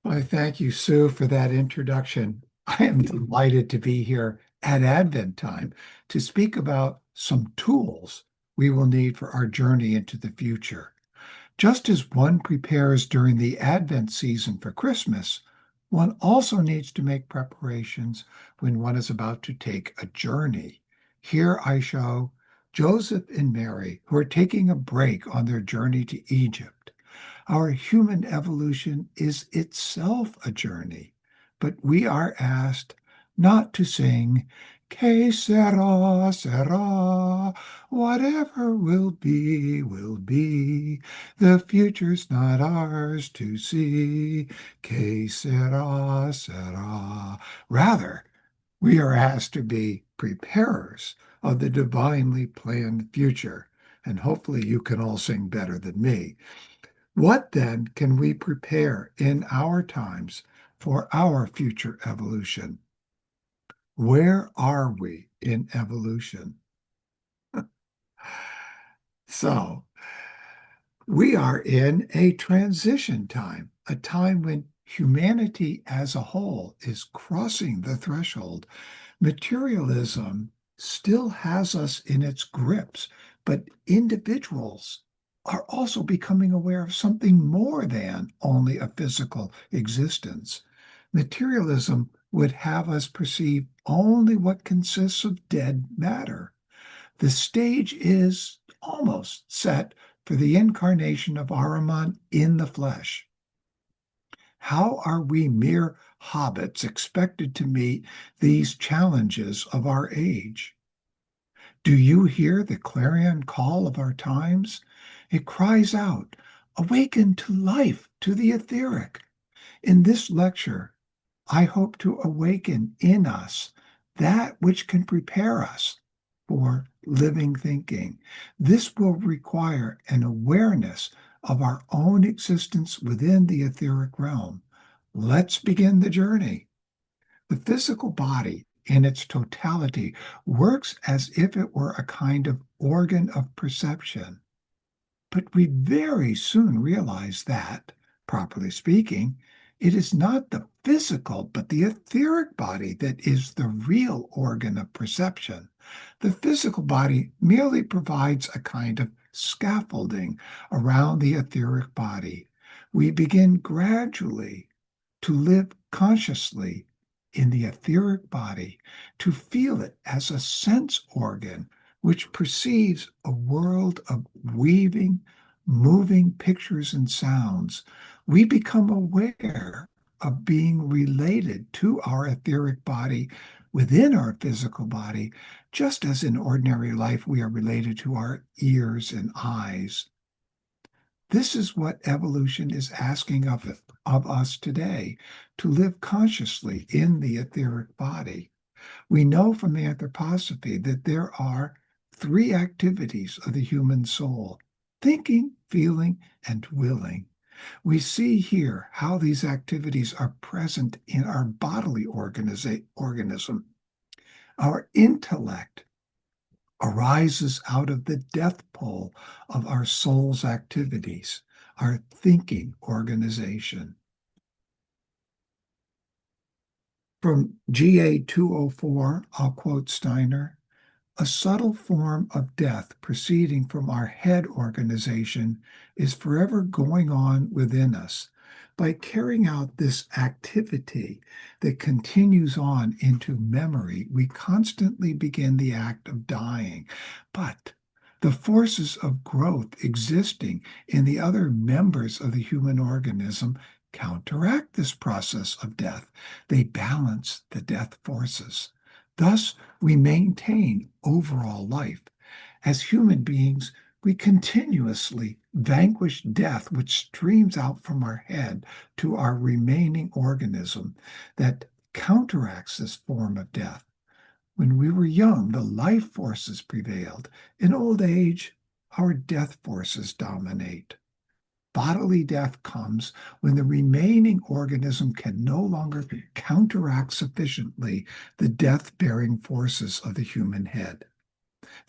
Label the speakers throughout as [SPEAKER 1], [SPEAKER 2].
[SPEAKER 1] I thank you, Sue, for that introduction. I am delighted to be here at Advent time to speak about some tools we will need for our journey into the future. Just as one prepares during the Advent season for Christmas, one also needs to make preparations when one is about to take a journey. Here I show Joseph and Mary, who are taking a break on their journey to Egypt. Our human evolution is itself a journey, but we are asked not to sing, Que sera, sera, whatever will be. The future's not ours to see. Que sera, sera. Rather, we are asked to be preparers of the divinely planned future. And hopefully you can all sing better than me. What then can we prepare in our times for our future evolution? Where are we in evolution? So, we are in a transition time, a time when humanity as a whole is crossing the threshold. Materialism still has us in its grips, but individuals are also becoming aware of something more than only a physical existence. Materialism would have us perceive only what consists of dead matter. The stage is almost set for the incarnation of Ahriman in the flesh. How are we mere hobbits expected to meet these challenges of our age? Do you hear the clarion call of our times? It cries out, awaken to life, to the etheric. In this lecture, I hope to awaken in us that which can prepare us for living thinking. This will require an awareness of our own existence within the etheric realm. Let's begin the journey. The physical body in its totality works as if it were a kind of organ of perception. But we very soon realize that, properly speaking, it is not the physical but the etheric body that is the real organ of perception. The physical body merely provides a kind of scaffolding around the etheric body. We begin gradually to live consciously in the etheric body, to feel it as a sense organ which perceives a world of weaving, moving pictures and sounds. We become aware of being related to our etheric body within our physical body, just as in ordinary life we are related to our ears and eyes. This is what evolution is asking of us today, to live consciously in the etheric body. We know from the anthroposophy that there are three activities of the human soul: thinking, feeling, and willing. We see here how these activities are present in our bodily organism. Our intellect arises out of the death pole of our soul's activities, our thinking organization. From GA 204, I'll quote Steiner: a subtle form of death proceeding from our head organization is forever going on within us. By carrying out this activity that continues on into memory, we constantly begin the act of dying. But the forces of growth existing in the other members of the human organism counteract this process of death. They balance the death forces. Thus, we maintain overall life. As human beings, we continuously vanquish death, which streams out from our head to our remaining organism that counteracts this form of death. When we were young, the life forces prevailed. In old age, our death forces dominate. Bodily death comes when the remaining organism can no longer counteract sufficiently the death-bearing forces of the human head.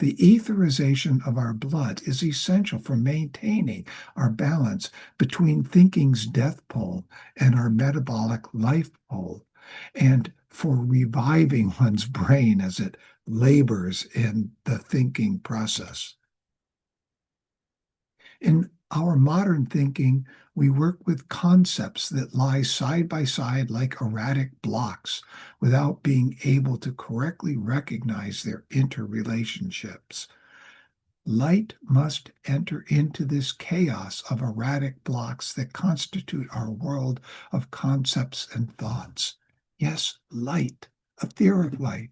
[SPEAKER 1] The etherization of our blood is essential for maintaining our balance between thinking's death pole and our metabolic life pole, and for reviving one's brain as it labors in the thinking process. In our modern thinking, we work with concepts that lie side by side like erratic blocks without being able to correctly recognize their interrelationships. Light must enter into this chaos of erratic blocks that constitute our world of concepts and thoughts. Yes, light, etheric light.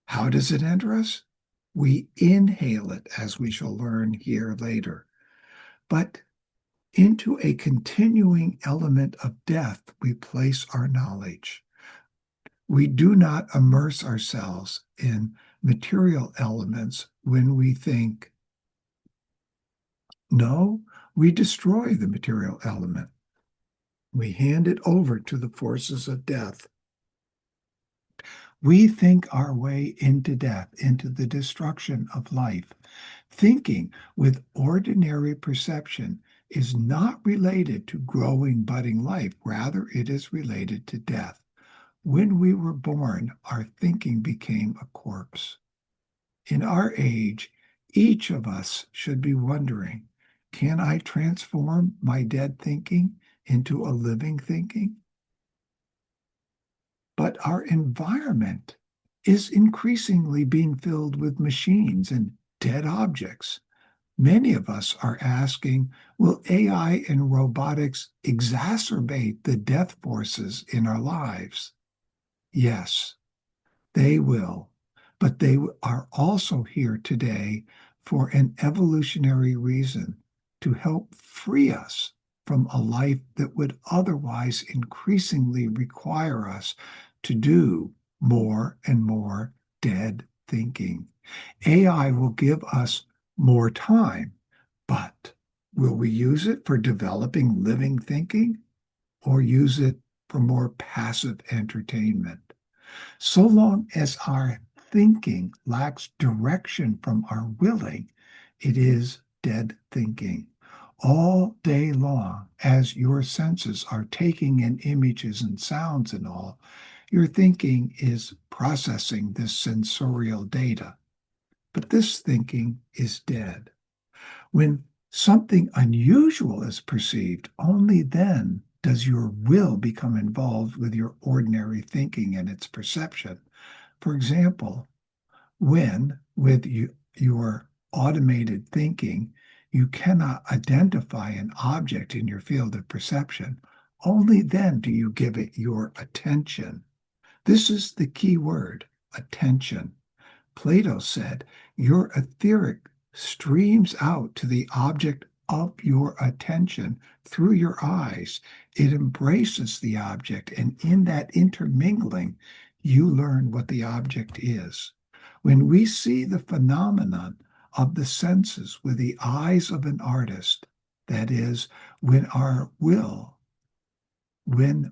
[SPEAKER 1] How does it enter us? We inhale it, as we shall learn here later. But into a continuing element of death, we place our knowledge. We do not immerse ourselves in material elements when we think. No, we destroy the material element. We hand it over to the forces of death. We think our way into death, into the destruction of life. Thinking with ordinary perception is not related to growing, budding life. Rather, it is related to death. When we were born, our thinking became a corpse. In our age, each of us should be wondering, can I transform my dead thinking into a living thinking? But our environment is increasingly being filled with machines and dead objects. Many of us are asking, will AI and robotics exacerbate the death forces in our lives? Yes, they will. But they are also here today for an evolutionary reason, to help free us from a life that would otherwise increasingly require us to do more and more dead thinking. AI will give us more time, but will we use it for developing living thinking or use it for more passive entertainment? So long as our thinking lacks direction from our willing, it is dead thinking. All day long, as your senses are taking in images and sounds and all, your thinking is processing this sensorial data. But this thinking is dead. When something unusual is perceived, only then does your will become involved with your ordinary thinking and its perception. For example, when with your automated thinking, you cannot identify an object in your field of perception, only then do you give it your attention. This is the key word, attention. Plato said, your etheric streams out to the object of your attention through your eyes. It embraces the object, and in that intermingling, you learn what the object is. When we see the phenomenon of the senses with the eyes of an artist, that is, when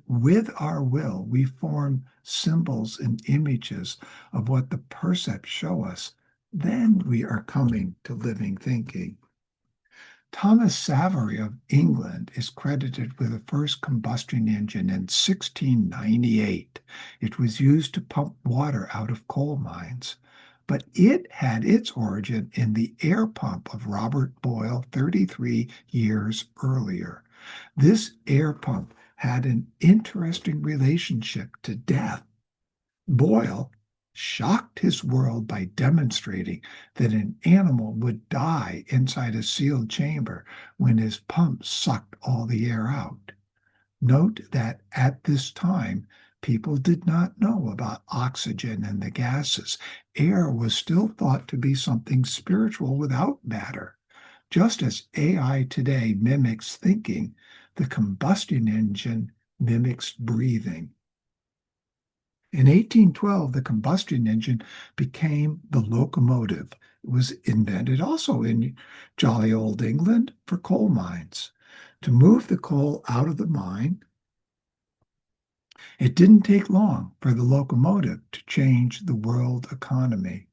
[SPEAKER 1] with our will we form symbols and images of what the percepts show us, then we are coming to living thinking. Thomas Savery of England is credited with the first combustion engine in 1698. It was used to pump water out of coal mines, but it had its origin in the air pump of Robert Boyle 33 years earlier. This air pump had an interesting relationship to death. Boyle shocked his world by demonstrating that an animal would die inside a sealed chamber when his pump sucked all the air out. Note that at this time, people did not know about oxygen and the gases. Air was still thought to be something spiritual without matter. Just as AI today mimics thinking, the combustion engine mimics breathing. In 1812, the combustion engine became the locomotive. It was invented also in jolly old England for coal mines. To move the coal out of the mine, it didn't take long for the locomotive to change the world economy.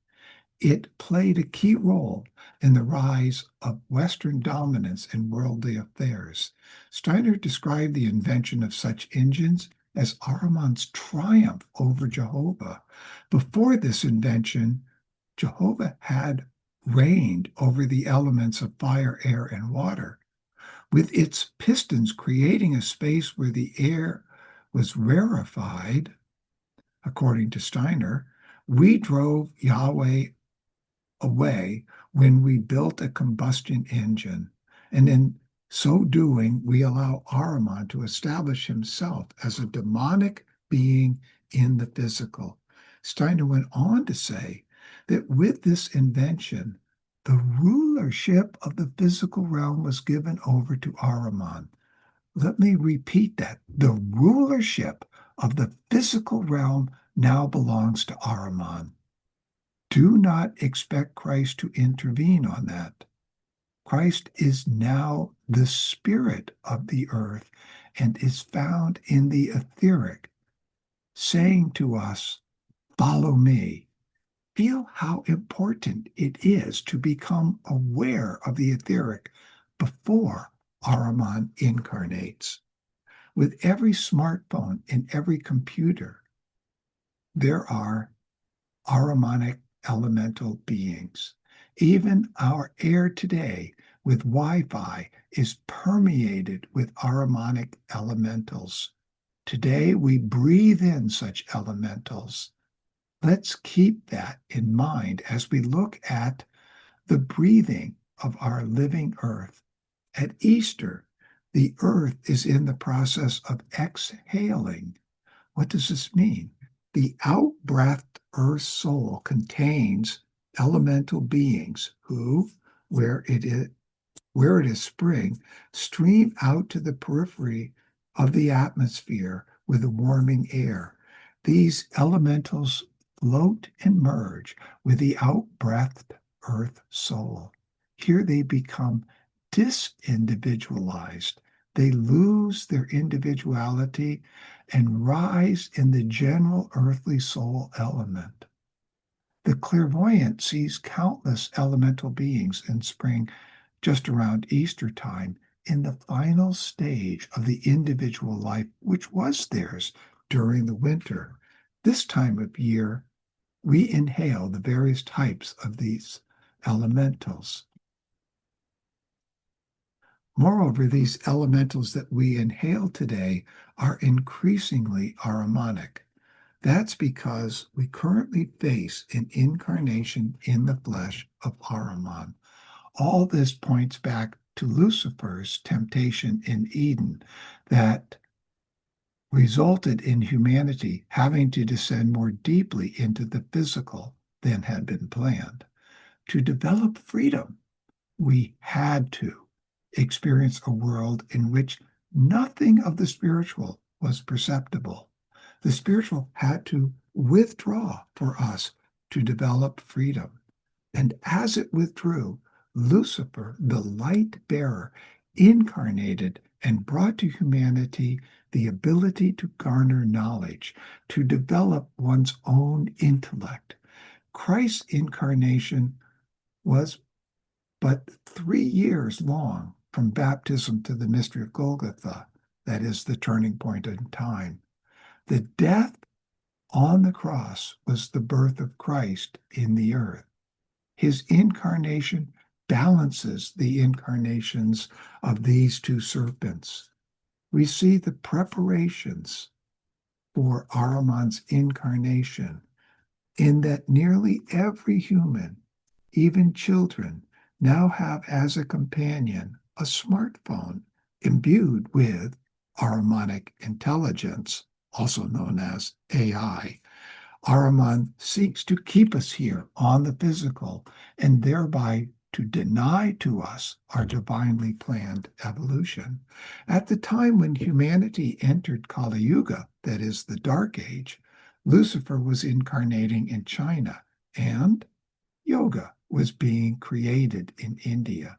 [SPEAKER 1] It played a key role in the rise of Western dominance in worldly affairs. Steiner described the invention of such engines as Ahriman's triumph over Jehovah. Before this invention, Jehovah had reigned over the elements of fire, air, and water, with its pistons creating a space where the air was rarefied. According to Steiner, we drove Yahweh away when we built a combustion engine, and in so doing, we allow Ahriman to establish himself as a demonic being in the physical. Steiner went on to say that with this invention, the rulership of the physical realm was given over to Ahriman. Let me repeat that. The rulership of the physical realm now belongs to Ahriman. Do not expect Christ to intervene on that. Christ is now the spirit of the earth and is found in the etheric, saying to us, follow me. Feel how important it is to become aware of the etheric before Ahriman incarnates. With every smartphone and every computer, there are Ahrimanic elemental beings. Even our air today with Wi-Fi is permeated with Ahrimanic elementals. Today we breathe in such elementals. Let's keep that in mind as we look at the breathing of our living earth. At Easter, the earth is in the process of exhaling. What does this mean? The out-breathed earth soul contains elemental beings who, where it is spring, stream out to the periphery of the atmosphere with the warming air. These elementals float and merge with the out-breathed earth soul. Here they become disindividualized. They lose their individuality and rise in the general earthly soul element. The clairvoyant sees countless elemental beings in spring, just around Easter time, in the final stage of the individual life which was theirs during the winter. This time of year, we inhale the various types of these elementals. Moreover, these elementals that we inhale today are increasingly Ahrimanic. That's because we currently face an incarnation in the flesh of Ahriman. All this points back to Lucifer's temptation in Eden that resulted in humanity having to descend more deeply into the physical than had been planned. To develop freedom, we had to experience a world in which nothing of the spiritual was perceptible. The spiritual had to withdraw for us to develop freedom. And as it withdrew, Lucifer, the light bearer, incarnated and brought to humanity the ability to garner knowledge, to develop one's own intellect. Christ's incarnation was but 3 years long from baptism to the mystery of Golgotha, that is the turning point in time. The death on the cross was the birth of Christ in the earth. His incarnation balances the incarnations of these two serpents. We see the preparations for Ahriman's incarnation in that nearly every human, even children, now have as a companion a smartphone imbued with Ahrimanic intelligence, also known as AI. Ahriman seeks to keep us here on the physical and thereby to deny to us our divinely planned evolution. At the time when humanity entered Kali Yuga, that is the Dark Age, Lucifer was incarnating in China and yoga was being created in India.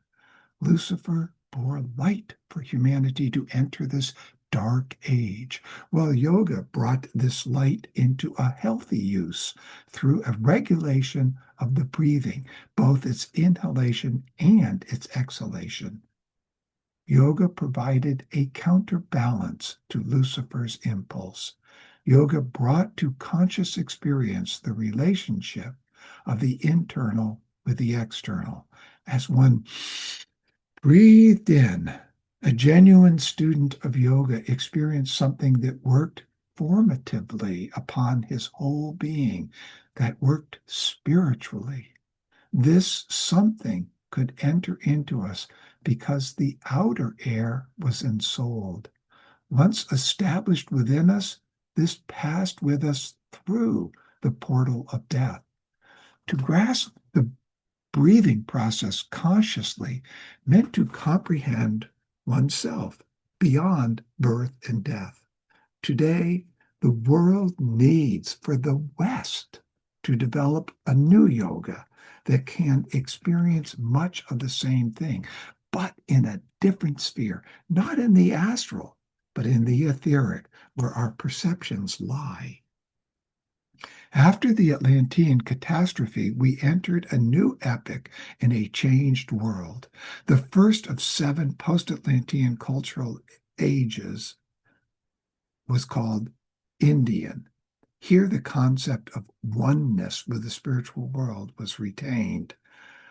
[SPEAKER 1] Lucifer bore light for humanity to enter this dark age, while yoga brought this light into a healthy use through a regulation of the breathing, both its inhalation and its exhalation. Yoga provided a counterbalance to Lucifer's impulse. Yoga brought to conscious experience the relationship of the internal with the external. As one breathed in, a genuine student of yoga experienced something that worked formatively upon his whole being, that worked spiritually. This something could enter into us because the outer air was ensouled. Once established within us, this passed with us through the portal of death. To grasp the breathing process consciously meant to comprehend oneself beyond birth and death. Today, the world needs for the West to develop a new yoga that can experience much of the same thing, but in a different sphere, not in the astral, but in the etheric, where our perceptions lie. After the Atlantean catastrophe, we entered a new epoch in a changed world. The first of 7 post-Atlantean cultural ages was called Indian. Here, the concept of oneness with the spiritual world was retained.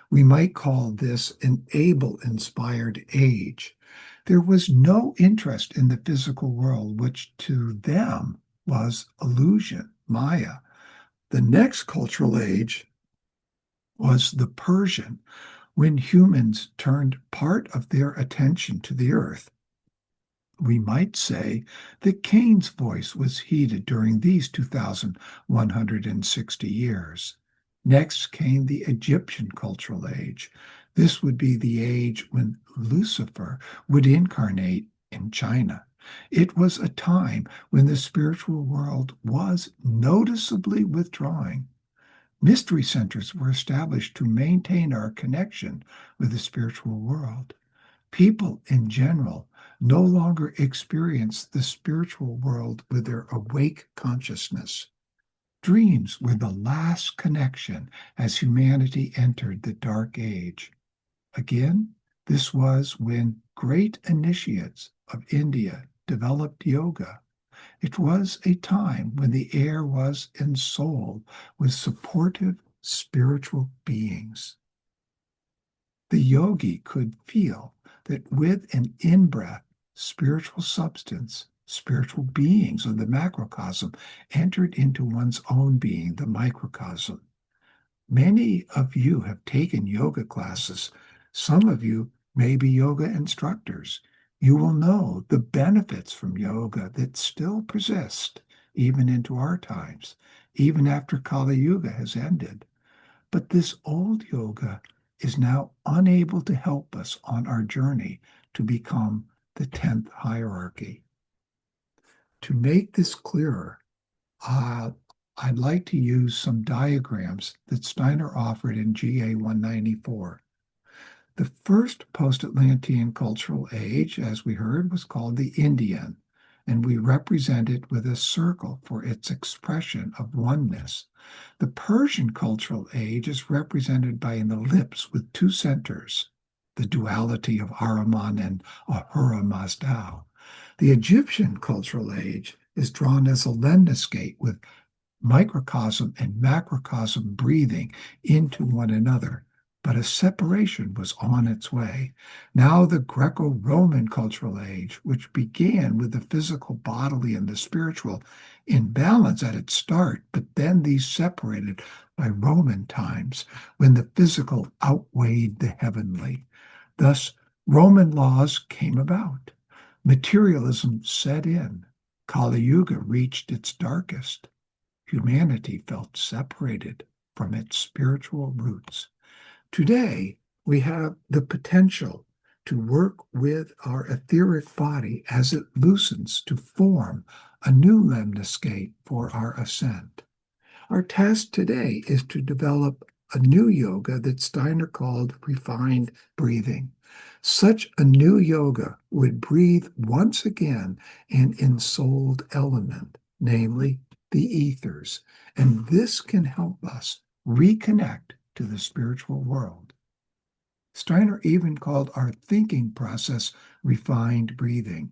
[SPEAKER 1] We might call this an Abel-inspired age. There was no interest in the physical world, which to them was illusion, Maya. The next cultural age was the Persian, when humans turned part of their attention to the earth. We might say that Cain's voice was heeded during these 2,160 years. Next came the Egyptian cultural age. This would be the age when Lucifer would incarnate in China. It was a time when the spiritual world was noticeably withdrawing. Mystery centers were established to maintain our connection with the spiritual world. People in general no longer experience the spiritual world with their awake consciousness. Dreams were the last connection as humanity entered the Dark Age. Again, this was when great initiates of India developed yoga. It was a time when the air was ensouled with supportive spiritual beings. The yogi could feel that with an in-breath, spiritual substance, spiritual beings of the macrocosm entered into one's own being, the microcosm. Many of you have taken yoga classes. Some of you may be yoga instructors. You will know the benefits from yoga that still persist even into our times, even after Kali Yuga has ended. But this old yoga is now unable to help us on our journey to become the 10th hierarchy. To make this clearer, I'd like to use some diagrams that Steiner offered in GA 194. The first post-Atlantean cultural age, as we heard, was called the Indian, and we represent it with a circle for its expression of oneness. The Persian cultural age is represented by an ellipse with 2 centers, the duality of Ahriman and Ahura Mazda. The Egyptian cultural age is drawn as a lemniscate with microcosm and macrocosm breathing into one another, but a separation was on its way. Now the Greco-Roman cultural age, which began with the physical, bodily, and the spiritual in balance at its start, but then these separated by Roman times when the physical outweighed the heavenly. Thus, Roman laws came about. Materialism set in. Kali Yuga reached its darkest. Humanity felt separated from its spiritual roots. Today, we have the potential to work with our etheric body as it loosens to form a new lemniscate for our ascent. Our task today is to develop a new yoga that Steiner called refined breathing. Such a new yoga would breathe once again an ensouled element, namely the ethers, and this can help us reconnect to the spiritual world. Steiner even called our thinking process refined breathing.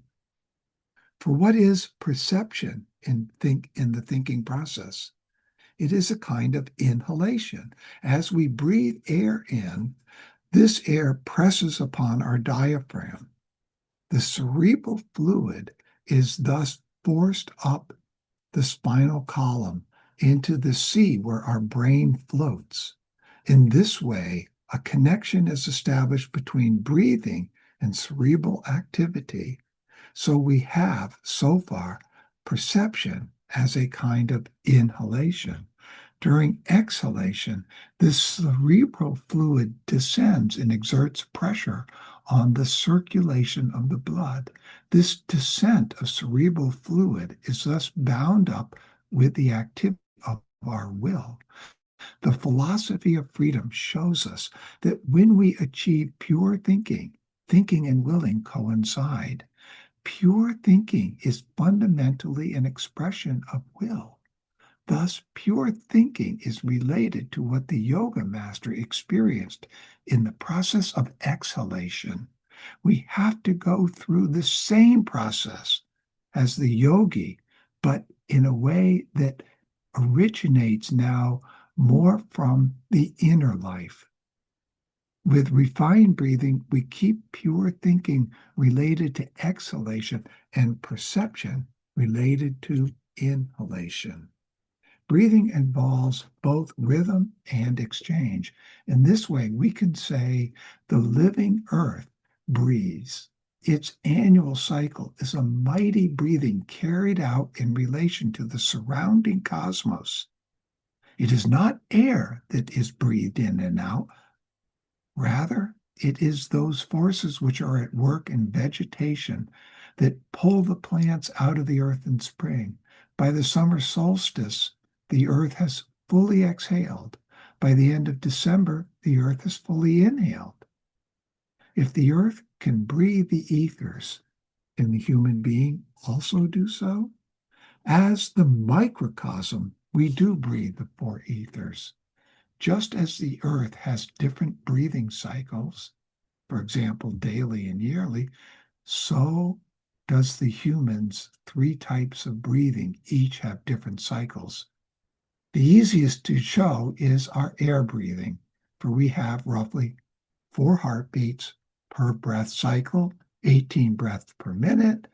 [SPEAKER 1] For what is perception in the thinking process? It is a kind of inhalation. As we breathe air in, this air presses upon our diaphragm. The cerebral fluid is thus forced up the spinal column into the sea where our brain floats. In this way, a connection is established between breathing and cerebral activity. So we have, so far, perception as a kind of inhalation. During exhalation, this cerebral fluid descends and exerts pressure on the circulation of the blood. This descent of cerebral fluid is thus bound up with the activity of our will. The philosophy of freedom shows us that when we achieve pure thinking, thinking and willing coincide. Pure thinking is fundamentally an expression of will. Thus, pure thinking is related to what the yoga master experienced in the process of exhalation. We have to go through the same process as the yogi, but in a way that originates now more from the inner life. With refined breathing, we keep pure thinking related to exhalation and perception related to inhalation. Breathing involves both rhythm and exchange. In this way, we can say the living earth breathes. Its annual cycle is a mighty breathing carried out in relation to the surrounding cosmos. It is not air that is breathed in and out. Rather, it is those forces which are at work in vegetation that pull the plants out of the earth in spring. By the summer solstice, the earth has fully exhaled. By the end of December, the earth has fully inhaled. If the earth can breathe the ethers, can the human being also do so? As the microcosm, we do breathe the four ethers. Just as the earth has different breathing cycles, for example, daily and yearly, so does the human's three types of breathing each have different cycles. The easiest to show is our air breathing, for we have roughly 4 heartbeats per breath cycle, 18 breaths per minute,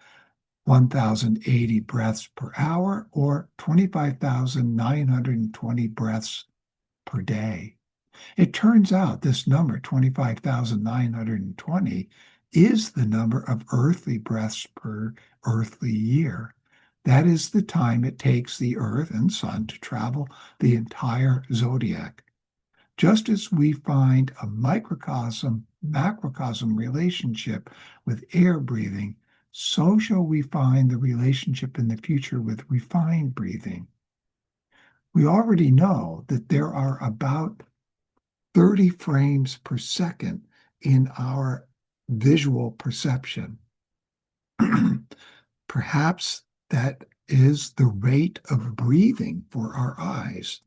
[SPEAKER 1] 1,080 breaths per hour, or 25,920 breaths per day. It turns out this number, 25,920, is the number of earthly breaths per earthly year. That is the time it takes the Earth and Sun to travel the entire zodiac. Just as we find a microcosm-macrocosm relationship with air breathing, so shall we find the relationship in the future with refined breathing. We already know that there are about 30 frames per second in our visual perception. Perhaps that is the rate of breathing for our eyes.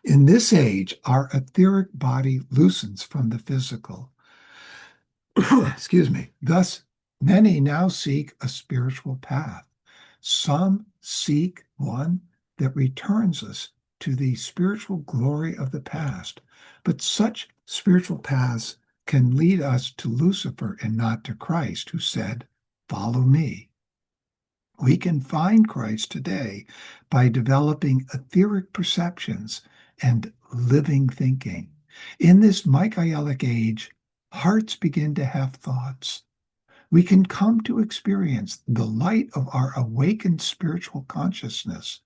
[SPEAKER 1] In this age, our etheric body loosens from the physical. Excuse me. Thus, many now seek a spiritual path. Some seek one that returns us to the spiritual glory of the past. But such spiritual paths can lead us to Lucifer and not to Christ, who said, "Follow me." We can find Christ today by developing etheric perceptions and living thinking. In this Michaelic age, hearts begin to have thoughts. We can come to experience the light of our awakened spiritual consciousness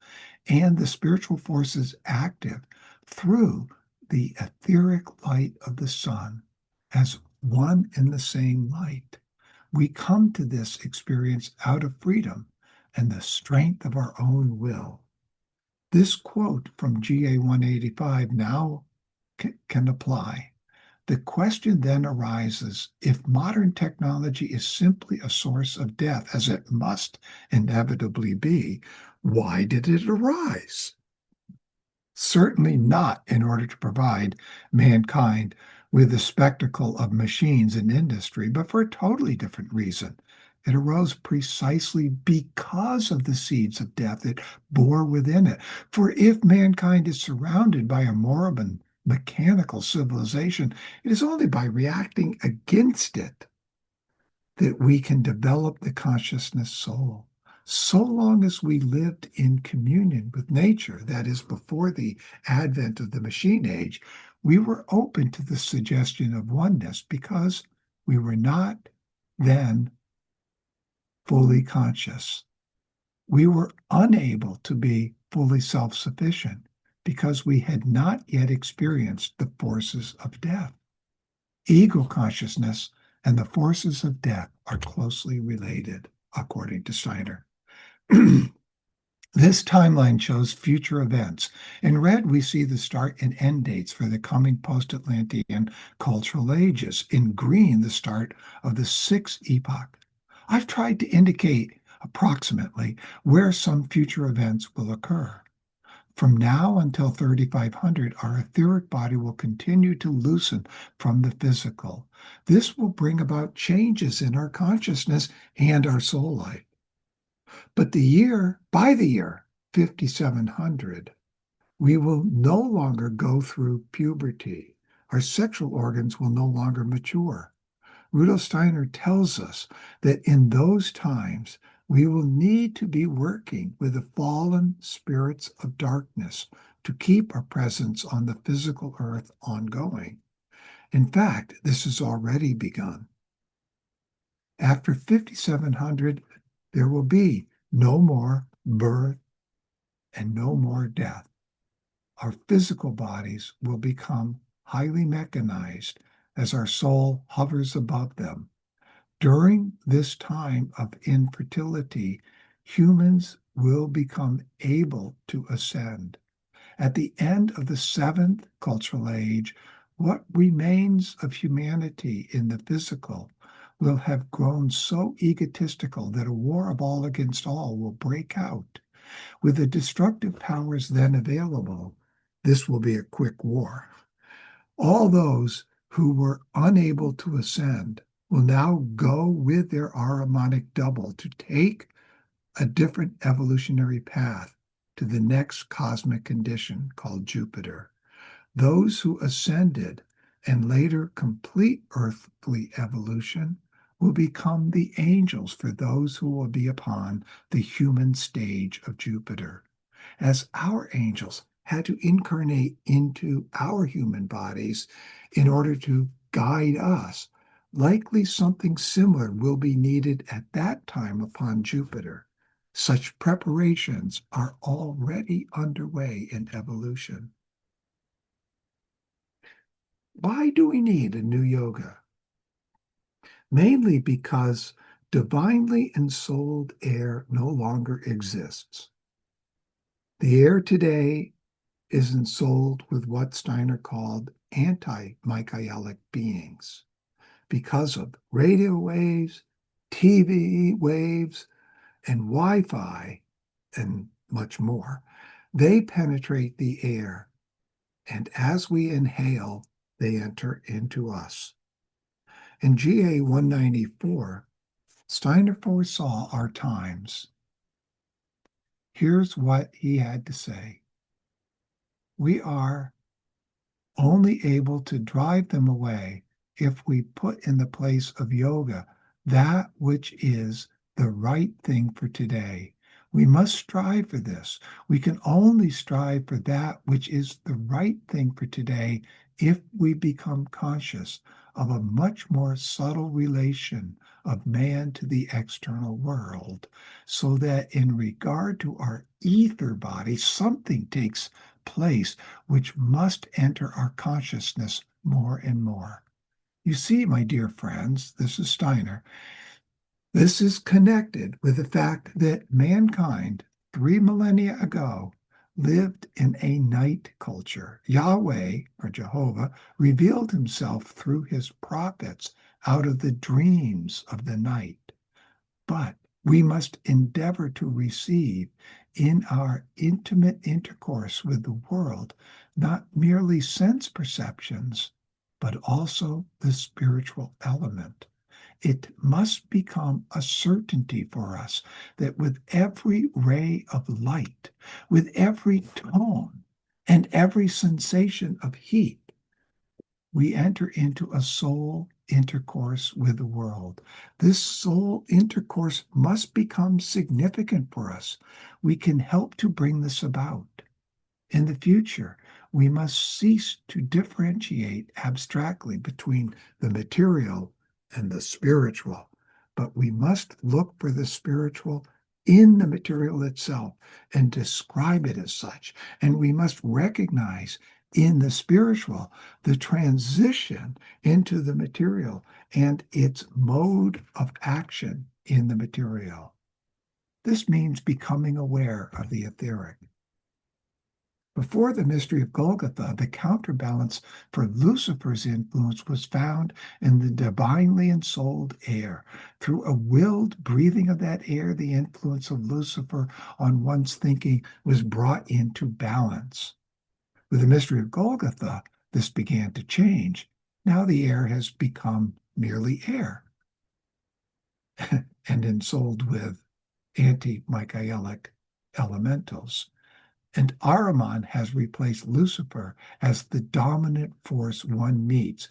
[SPEAKER 1] and the spiritual forces active through the etheric light of the sun as one and the same light. We come to this experience out of freedom and the strength of our own will. This quote from GA 185 now can apply. The question then arises, if modern technology is simply a source of death, as it must inevitably be, why did it arise? Certainly not in order to provide mankind with the spectacle of machines and industry, but for a totally different reason. It arose precisely because of the seeds of death it bore within it. For if mankind is surrounded by a moribund mechanical civilization, it is only by reacting against it that we can develop the consciousness soul. So long as we lived in communion with nature, that is, before the advent of the machine age, we were open to the suggestion of oneness because we were not then fully conscious. We were unable to be fully self sufficient because we had not yet experienced the forces of death. Ego consciousness and the forces of death are closely related, according to Steiner. This timeline shows future events. In red, we see the start and end dates for the coming post-Atlantean cultural ages. In green, the start of the sixth epoch. I've tried to indicate approximately where some future events will occur. From now until 3500, our etheric body will continue to loosen from the physical. This will bring about changes in our consciousness and our soul life. But by the year 5700, we will no longer go through puberty. Our sexual organs will no longer mature. Rudolf Steiner tells us that in those times, we will need to be working with the fallen spirits of darkness to keep our presence on the physical earth ongoing. In fact, this has already begun. After 5700, there will be no more birth and no more death. Our physical bodies will become highly mechanized as our soul hovers above them. During this time of infertility, humans will become able to ascend. At the end of the seventh cultural age, what remains of humanity in the physical will have grown so egotistical that a war of all against all will break out. With the destructive powers then available, this will be a quick war. All those who were unable to ascend will now go with their Ahrimanic double to take a different evolutionary path to the next cosmic condition called Jupiter. Those who ascended and later complete earthly evolution will become the angels for those who will be upon the human stage of Jupiter. As our angels had to incarnate into our human bodies in order to guide us, likely something similar will be needed at that time upon Jupiter. Such preparations are already underway in evolution. Why do we need a new yoga? Mainly because divinely ensouled air no longer exists. The air today is ensouled with what Steiner called anti-Michaelic beings because of radio waves, TV waves, and Wi-Fi, and much more. They penetrate the air, and as we inhale, they enter into us. In GA 194, Steiner foresaw our times. Here's what he had to say. We are only able to drive them away if we put in the place of yoga that which is the right thing for today. We must strive for this. We can only strive for that which is the right thing for today if we become conscious of a much more subtle relation of man to the external world, so that in regard to our ether body, something takes place which must enter our consciousness more and more. You see, my dear friends, this is Steiner. This is connected with the fact that mankind 3 millennia ago lived in a night culture. Yahweh, or Jehovah, revealed himself through his prophets out of the dreams of the night. But we must endeavor to receive in our intimate intercourse with the world not merely sense perceptions, but also the spiritual element. It must become a certainty for us that with every ray of light, with every tone, and every sensation of heat, we enter into a soul intercourse with the world. This soul intercourse must become significant for us. We can help to bring this about. In the future, we must cease to differentiate abstractly between the material and the spiritual, but we must look for the spiritual in the material itself and describe it as such. And we must recognize in the spiritual the transition into the material and its mode of action in the material. This means becoming aware of the etheric. Before the mystery of Golgotha, the counterbalance for Lucifer's influence was found in the divinely ensouled air. Through a willed breathing of that air, the influence of Lucifer on one's thinking was brought into balance. With the mystery of Golgotha, this began to change. Now the air has become merely air and ensouled with anti-Michaelic elementals. And Ahriman has replaced Lucifer as the dominant force one meets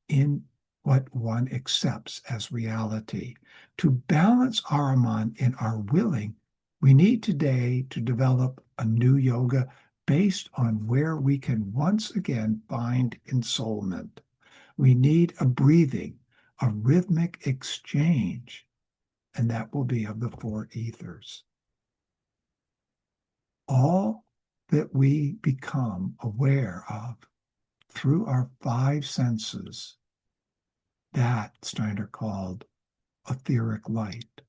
[SPEAKER 1] in what one accepts as reality. To balance Ahriman in our willing, we need today to develop a new yoga based on where we can once again find ensoulment. We need a breathing, a rhythmic exchange, and that will be of the four ethers. All that we become aware of through our five senses, that Steiner called etheric light.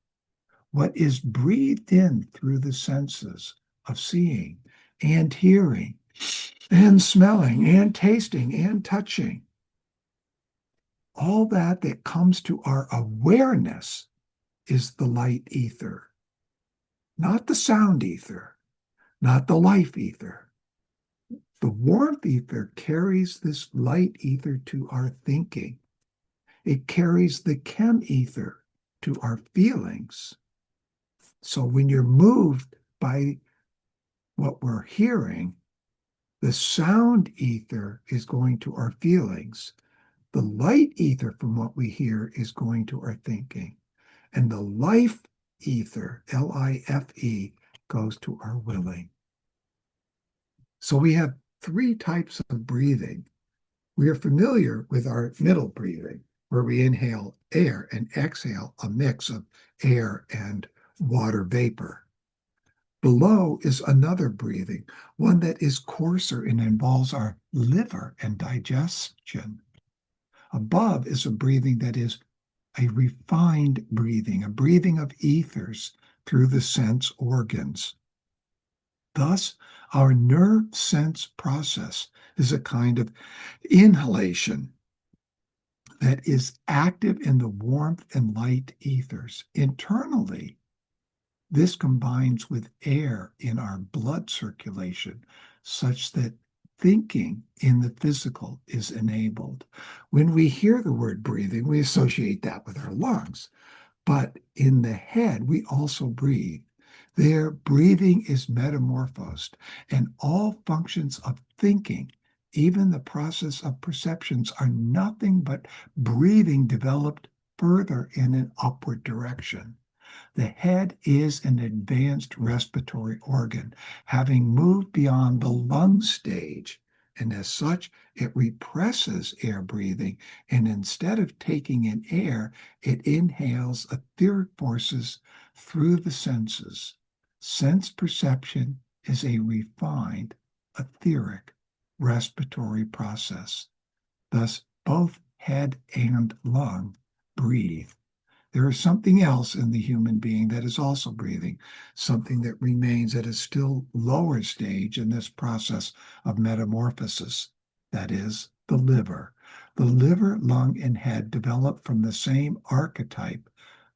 [SPEAKER 1] What is breathed in through the senses of seeing and hearing and smelling and tasting and touching, all that comes to our awareness is the light ether, not the sound ether, not the life ether. The warmth ether carries this light ether to our thinking. It carries the chem ether to our feelings. So when you're moved by what we're hearing, the sound ether is going to our feelings. The light ether from what we hear is going to our thinking. And the life ether, L-I-F-E, goes to our willing. So we have three types of breathing. We are familiar with our middle breathing, where we inhale air and exhale a mix of air and water vapor. Below is another breathing, one that is coarser and involves our liver and digestion. Above is a breathing that is a refined breathing, a breathing of ethers through the sense organs. Thus, our nerve sense process is a kind of inhalation that is active in the warmth and light ethers. Internally, this combines with air in our blood circulation such that thinking in the physical is enabled. When we hear the word breathing, we associate that with our lungs. But in the head, we also breathe. There, breathing is metamorphosed, and all functions of thinking, even the process of perceptions, are nothing but breathing developed further in an upward direction. The head is an advanced respiratory organ, having moved beyond the lung stage, and as such, it represses air breathing, and instead of taking in air, it inhales etheric forces through the senses. Sense perception is a refined, etheric respiratory process. Thus, both head and lung breathe. There is something else in the human being that is also breathing, something that remains at a still lower stage in this process of metamorphosis. That is the liver. The liver, lung, and head develop from the same archetype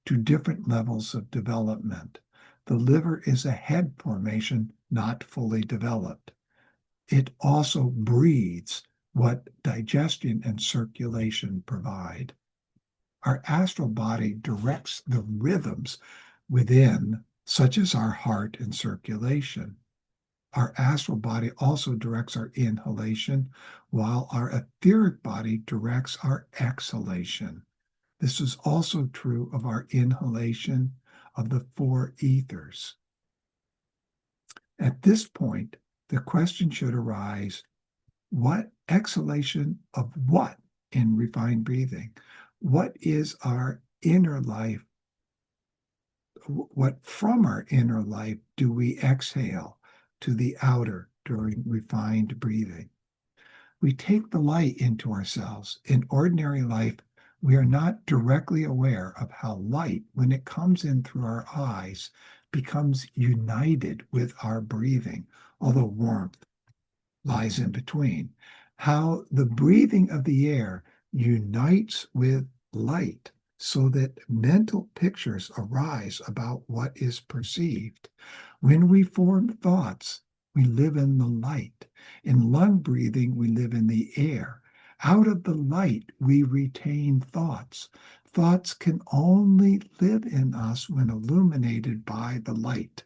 [SPEAKER 1] to different levels of development. The liver is a head formation not fully developed. It also breathes what digestion and circulation provide. Our astral body directs the rhythms within, such as our heart and circulation. Our astral body also directs our inhalation, while our etheric body directs our exhalation. This is also true of our inhalation of the four ethers. At this point, the question should arise, what exhalation of what in refined breathing? What is our inner life? What from our inner life do we exhale to the outer during refined breathing? We take the light into ourselves. In ordinary life, we are not directly aware of how light, when it comes in through our eyes, becomes united with our breathing, although warmth lies in between. How the breathing of the air unites with light so that mental pictures arise about what is perceived. When we form thoughts, we live in the light. In lung breathing, we live in the air. Out of the light, we retain thoughts. Thoughts can only live in us when illuminated by the light.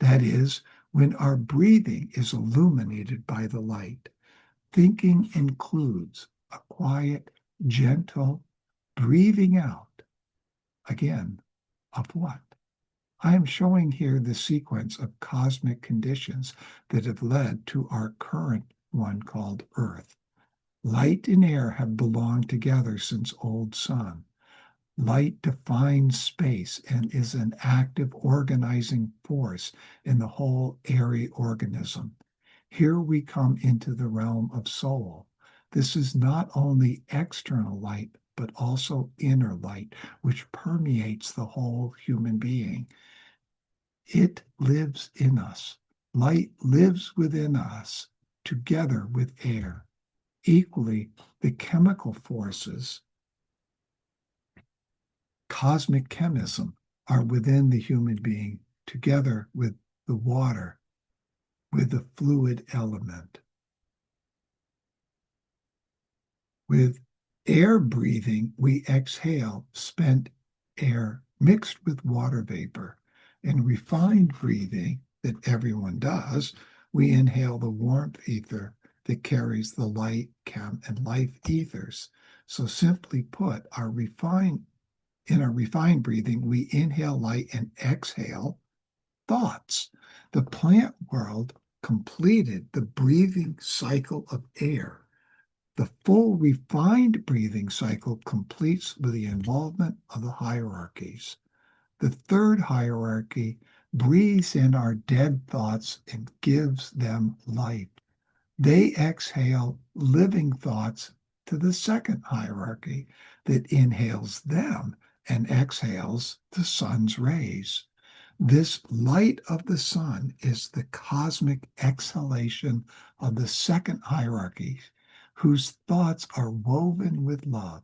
[SPEAKER 1] That is, when our breathing is illuminated by the light. Thinking includes a quiet, gentle breathing out. Again, of what? I am showing here the sequence of cosmic conditions that have led to our current one called Earth. Light and air have belonged together since old sun. Light defines space and is an active organizing force in the whole airy organism. Here we come into the realm of soul. This is not only external light, but also inner light, which permeates the whole human being. It lives in us. Light lives within us, together with air. Equally, the chemical forces, cosmic chemism, are within the human being, together with the water, with the fluid element. With air breathing, we exhale spent air mixed with water vapor. In refined breathing, that everyone does, we inhale the warmth ether that carries the light, chem, and life ethers. So simply put, in our refined breathing, we inhale light and exhale thoughts. The plant world completed the breathing cycle of air. The full refined breathing cycle completes with the involvement of the hierarchies. The third hierarchy breathes in our dead thoughts and gives them life. They exhale living thoughts to the second hierarchy that inhales them and exhales the sun's rays. This light of the sun is the cosmic exhalation of the second hierarchy, whose thoughts are woven with love.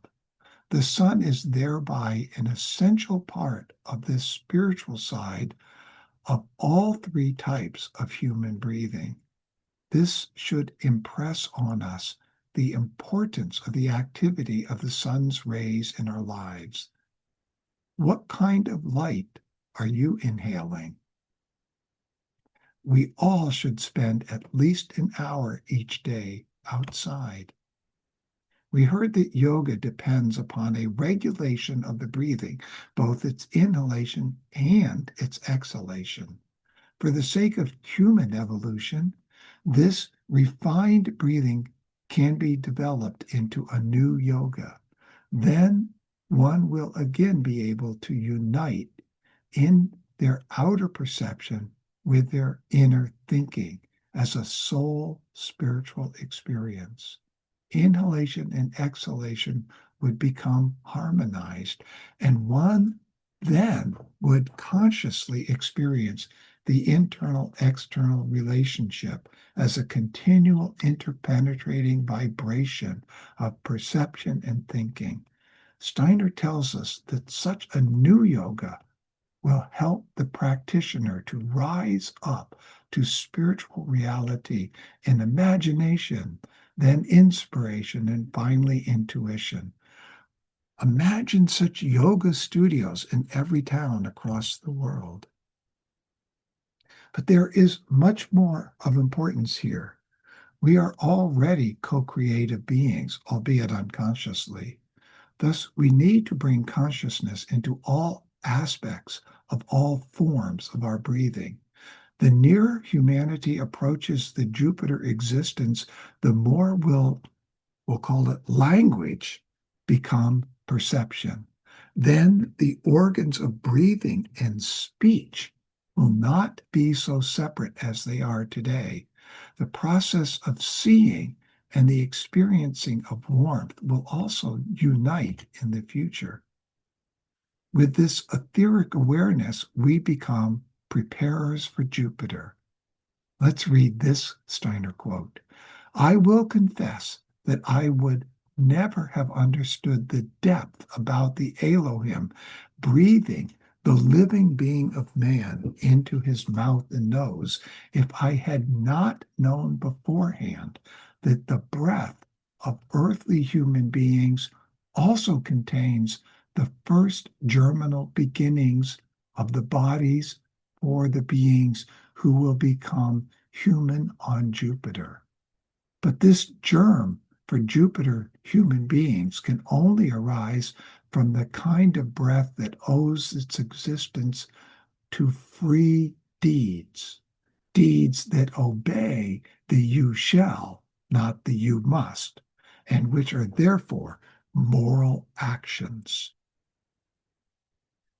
[SPEAKER 1] The sun is thereby an essential part of this spiritual side of all three types of human breathing. This should impress on us the importance of the activity of the sun's rays in our lives. What kind of light are you inhaling? We all should spend at least an hour each day outside. We heard that yoga depends upon a regulation of the breathing, both its inhalation and its exhalation. For the sake of human evolution, this refined breathing can be developed into a new yoga. Then one will again be able to unite in their outer perception with their inner thinking as a soul spiritual experience. Inhalation and exhalation would become harmonized, and one then would consciously experience the internal-external relationship as a continual interpenetrating vibration of perception and thinking. Steiner tells us that such a new yoga will help the practitioner to rise up to spiritual reality in imagination, then inspiration, and finally intuition. Imagine such yoga studios in every town across the world. But there is much more of importance here. We are already co-creative beings, albeit unconsciously. Thus, we need to bring consciousness into all aspects of all forms of our breathing. The nearer humanity approaches the Jupiter existence, the more we'll call it language, become perception. Then the organs of breathing and speech will not be so separate as they are today. The process of seeing and the experiencing of warmth will also unite in the future. With this etheric awareness, we become preparers for Jupiter. Let's read this Steiner quote. I will confess that I would never have understood the depth about the Elohim breathing the living being of man into his mouth and nose if I had not known beforehand that the breath of earthly human beings also contains the first germinal beginnings of the bodies for the beings who will become human on Jupiter. But this germ for Jupiter human beings can only arise from the kind of breath that owes its existence to free deeds, deeds that obey the you shall, not the you must, and which are therefore moral actions.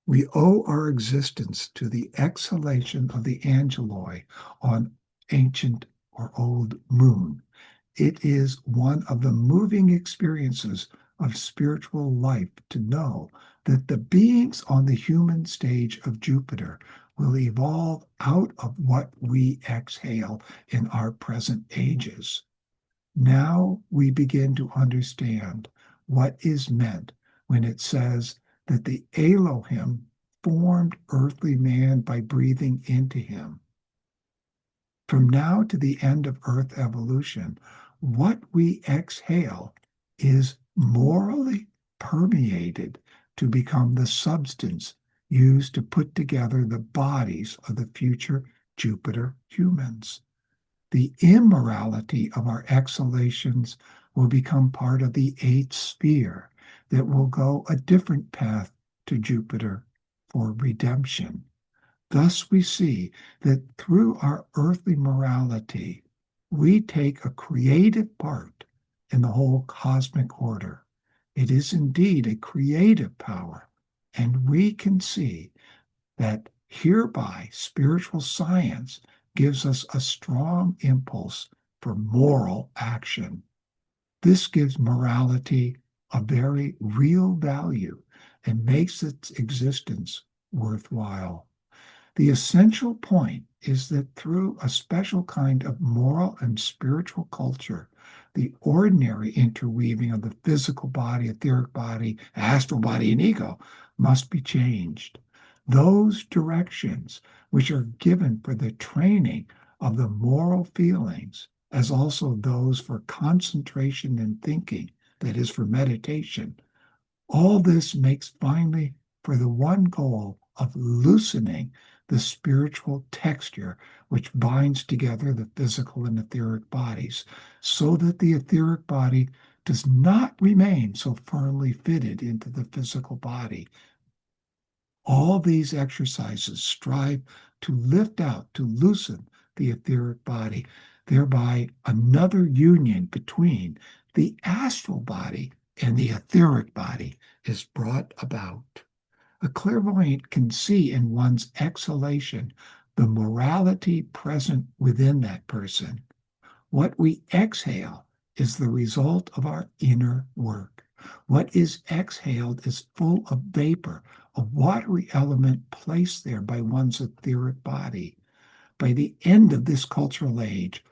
[SPEAKER 1] We owe our existence to the exhalation of the angeloi on ancient or old moon. It is one of the moving experiences of spiritual life to know that the beings on the human stage of Jupiter will evolve out of what we exhale in our present ages. Now we begin to understand what is meant when it says that the Elohim formed earthly man by breathing into him. From now to the end of Earth evolution, what we exhale is morally permeated to become the substance used to put together the bodies of the future Jupiter humans. The immorality of our exhalations will become part of the eighth sphere that will go a different path to Jupiter for redemption. Thus we see that through our earthly morality, we take a creative part in the whole cosmic order. It is indeed a creative power, and we can see that hereby spiritual science gives us a strong impulse for moral action. This gives morality a very real value and makes its existence worthwhile. The essential point is that through a special kind of moral and spiritual culture, the ordinary interweaving of the physical body, etheric body, astral body, and ego must be changed. Those directions which are given for the training of the moral feelings, as also those for concentration and thinking, that is, for meditation, all this makes finally for the one goal of loosening the spiritual texture which binds together the physical and etheric bodies, so that the etheric body does not remain so firmly fitted into the physical body. All these exercises strive to lift out, to loosen the etheric body, thereby another union between the astral body and the etheric body is brought about. A clairvoyant can see in one's exhalation the morality present within that person. What we exhale is the result of our inner work. What is exhaled is full of vapor, a watery element placed there by one's etheric body. By the end of this cultural age,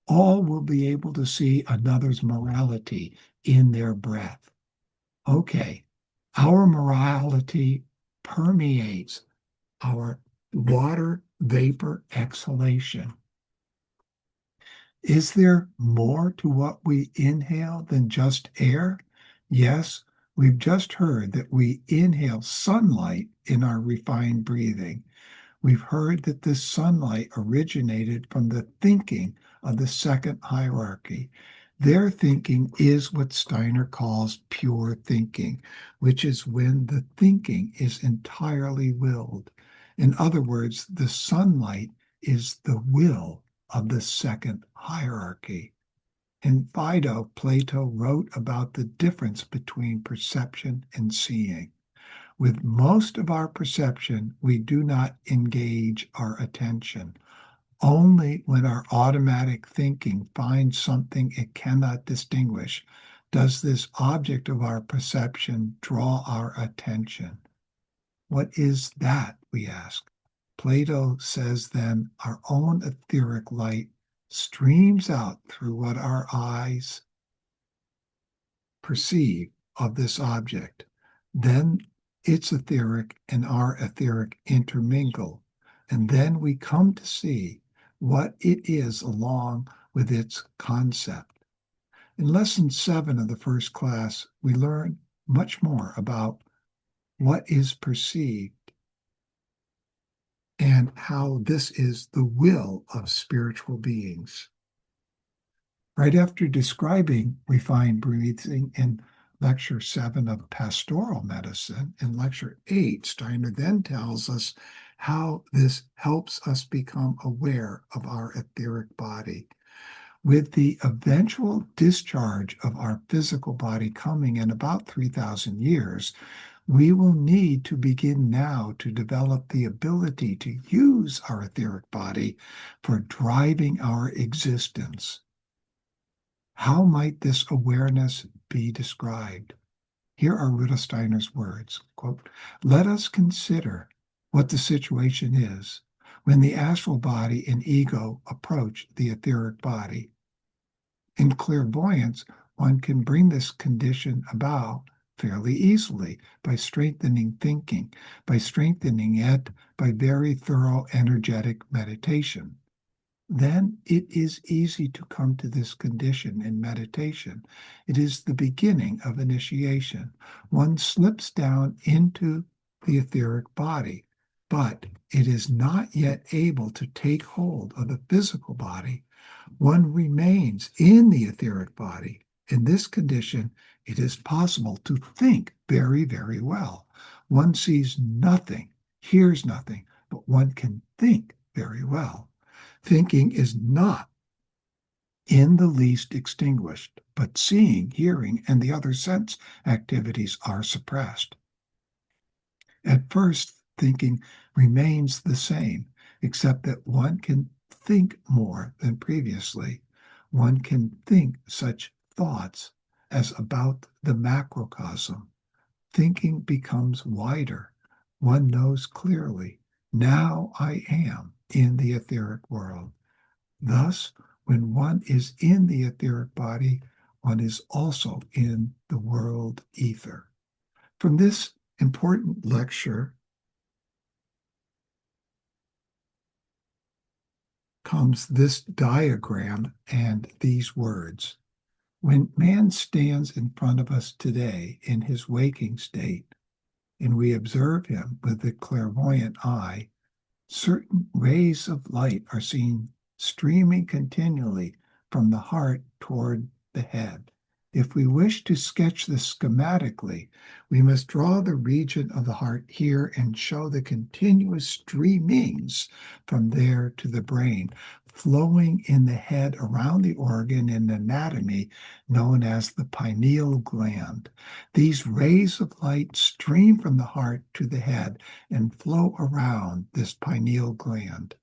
[SPEAKER 1] all will be able to see another's morality in their breath. Okay, our morality permeates our water vapor exhalation. Is there more to what we inhale than just air? Yes, we've just heard that we inhale sunlight in our refined breathing. We've heard that this sunlight originated from the thinking of the second hierarchy. Their thinking is what Steiner calls pure thinking, which is when the thinking is entirely willed. In other words, the sunlight is the will of the second hierarchy. In Phaedo, Plato wrote about the difference between perception and seeing. With most of our perception, we do not engage our attention. Only when our automatic thinking finds something it cannot distinguish does this object of our perception draw our attention. What is that, we ask? Plato says then our own etheric light streams out through what our eyes perceive of this object. Then its etheric and our etheric intermingle, and then we come to see what it is along with its concept. In lesson 7 of the first class, we learn much more about what is perceived and how this is the will of spiritual beings. Right after describing refined breathing in Lecture 7 of Pastoral Medicine, in Lecture 8, Steiner then tells us how this helps us become aware of our etheric body. With the eventual discharge of our physical body coming in about 3,000 years, we will need to begin now to develop the ability to use our etheric body for driving our existence. How might this awareness be described? Here are Rudolf Steiner's words, quote, "Let us consider what the situation is when the astral body and ego approach the etheric body. In clairvoyance, one can bring this condition about fairly easily by strengthening thinking, by strengthening it by very thorough energetic meditation. Then it is easy to come to this condition in meditation. It is the beginning of initiation. One slips down into the etheric body, but it is not yet able to take hold of the physical body. One remains in the etheric body. In this condition, it is possible to think very, very well. One sees nothing, hears nothing, but one can think very well. Thinking is not in the least extinguished, but seeing, hearing, and the other sense activities are suppressed. At first, thinking remains the same, except that one can think more than previously. One can think such thoughts as about the macrocosm. Thinking becomes wider. One knows clearly, now I am in the etheric world. Thus, when one is in the etheric body, one is also in the world ether. From this important lecture comes this diagram and these words. When man stands in front of us today in his waking state, and we observe him with the clairvoyant eye, certain rays of light are seen streaming continually from the heart toward the head. If we wish to sketch this schematically, we must draw the region of the heart here and show the continuous streamings from there to the brain, flowing in the head around the organ in anatomy known as the pineal gland. These rays of light stream from the heart to the head and flow around this pineal gland.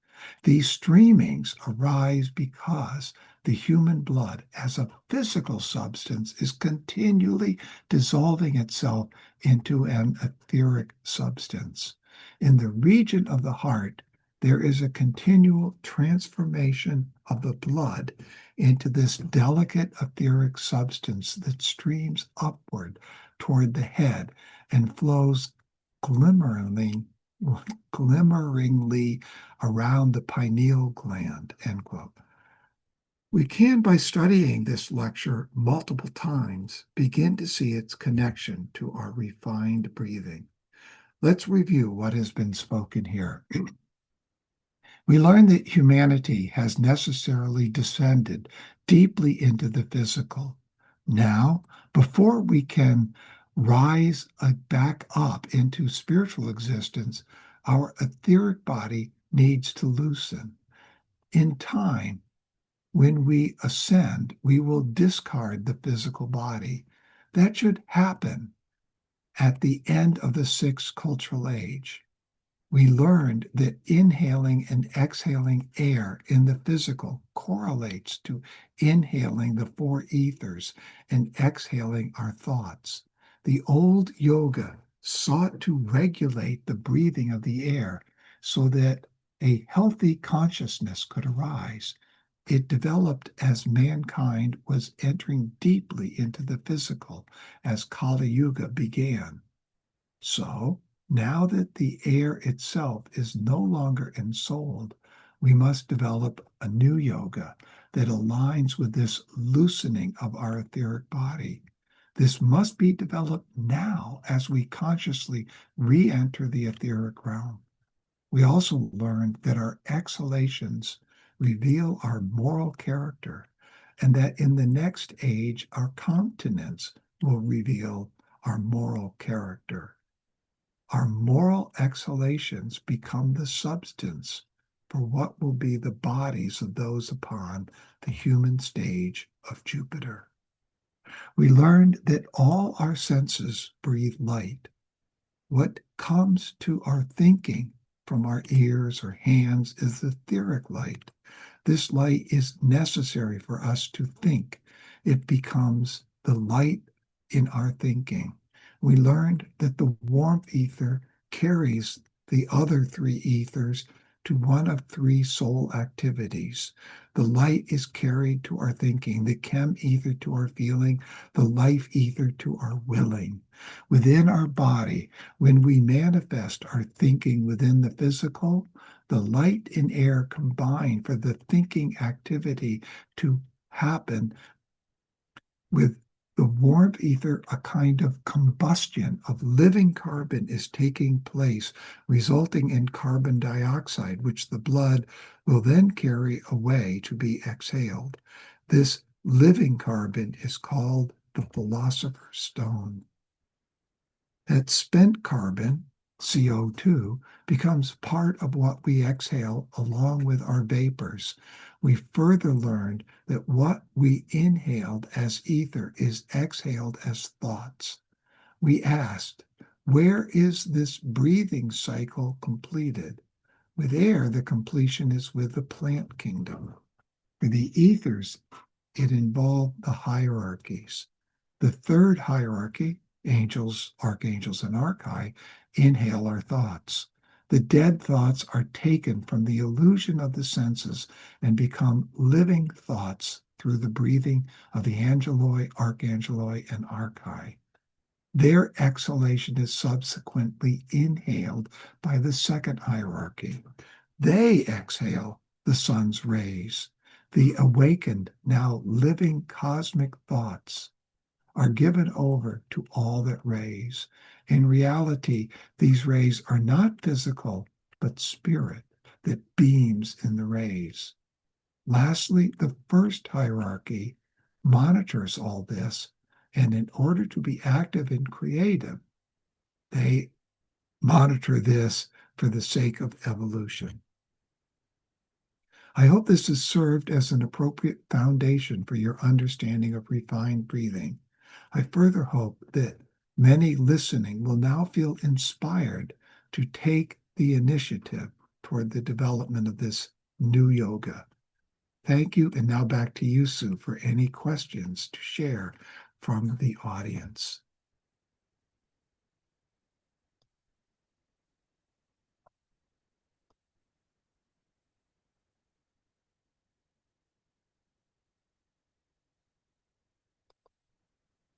[SPEAKER 1] These streamings arise because the human blood, as a physical substance, is continually dissolving itself into an etheric substance. In the region of the heart, there is a continual transformation of the blood into this delicate etheric substance that streams upward toward the head and flows glimmeringly around the pineal gland, end quote. We can, by studying this lecture multiple times, begin to see its connection to our refined breathing. Let's review what has been spoken here. We learn that humanity has necessarily descended deeply into the physical. Now, before we can rise back up into spiritual existence, our etheric body needs to loosen. In time, when we ascend, we will discard the physical body. That should happen at the end of the sixth cultural age. We learned that inhaling and exhaling air in the physical correlates to inhaling the four ethers and exhaling our thoughts. The old yoga sought to regulate the breathing of the air so that a healthy consciousness could arise. It developed as mankind was entering deeply into the physical as Kali Yuga began. So, now that the air itself is no longer ensouled, we must develop a new yoga that aligns with this loosening of our etheric body. This must be developed now as we consciously re-enter the etheric realm. We also learned that our exhalations reveal our moral character, and that in the next age, our continence will reveal our moral character. Our moral exhalations become the substance for what will be the bodies of those upon the human stage of Jupiter. We learned that all our senses breathe light. What comes to our thinking from our ears or hands is etheric light. This light is necessary for us to think. It becomes the light in our thinking. We learned that the warmth ether carries the other three ethers to one of three soul activities. The light is carried to our thinking, the chem ether to our feeling, the life ether to our willing. Within our body, when we manifest our thinking within the physical, the light and air combine for the thinking activity to happen. With the warmth ether, a kind of combustion of living carbon is taking place, resulting in carbon dioxide, which the blood will then carry away to be exhaled. This living carbon is called the philosopher's stone. That spent carbon, CO2, becomes part of what we exhale along with our vapors. We further learned that what we inhaled as ether is exhaled as thoughts. We asked, where is this breathing cycle completed? With air, the completion is with the plant kingdom. For the ethers, it involved the hierarchies. The third hierarchy, angels, archangels, and archai, inhale our thoughts. The dead thoughts are taken from the illusion of the senses and become living thoughts through the breathing of the angeloi, archangeloi, and archai. Their exhalation is subsequently inhaled by the second hierarchy. They exhale the sun's rays. The awakened, now living cosmic thoughts are given over to all that rays. In reality, these rays are not physical, but spirit that beams in the rays. Lastly, the first hierarchy monitors all this, and in order to be active and creative, they monitor this for the sake of evolution. I hope this has served as an appropriate foundation for your understanding of refined breathing. I further hope that many listening will now feel inspired to take the initiative toward the development of this new yoga. Thank you. And now back to you, Sue, for any questions to share from the audience.